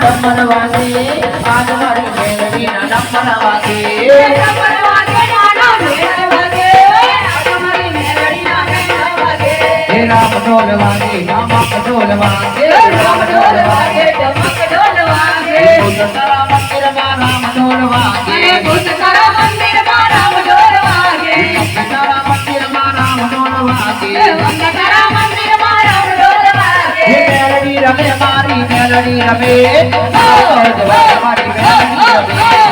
ડમર વાગે આજ મારી મેલડી ના ડમર વાગે રામ ઢોલ વાગે ઢમક ઢોલ વાગે રામ ઢોલ વાગે ઢમક ઢોલ વાગે તારા મંદિર માં રામ ઢોલ વાગે તારા મંદિર માં રામ ઢોલ વાગે તારા મંદિર માં રામ ઢોલ વાગે તારા મંદિર માં રામ ઢોલ વાગે મેલડી રમે મારી મેલડી રમે ઓ મારી મેલડી રમે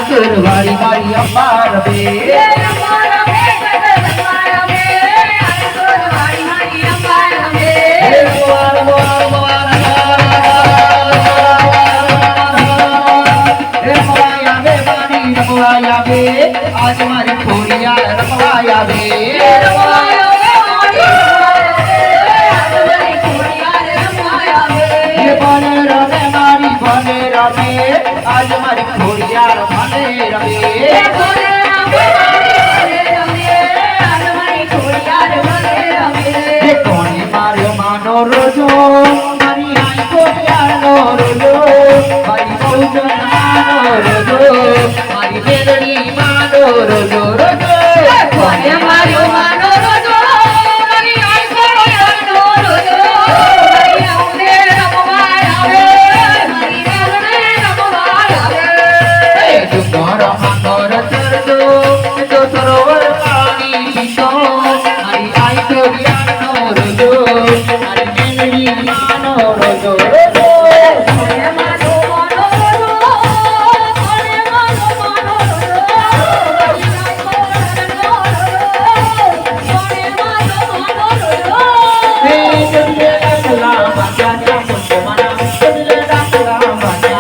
સુરવારી મારી અંબા રમે આજ મારી ખોડિયા રમવાયા આવે आज मारी खोड़ियार भने रमे कोणी मार्यो मानो रोजो मारी आई खोड़ियार नो रोजो मारी भौजन मानो रोजो मारी मेलडी मानो रोजो रोजो कोणी मार्यो मानो रोजो मारी आई खोड़ियार नो रोजो मारी आउदे रमवाय आवे सरोवर पानी तो हरी आई तो ज्ञानो रोजो हरी मेलडी मानो रोजो रोजो मानो मानो रोजो मानो मानो मानो रोजो हे चले अकला बाजा मुझे मना चले अकला बाजा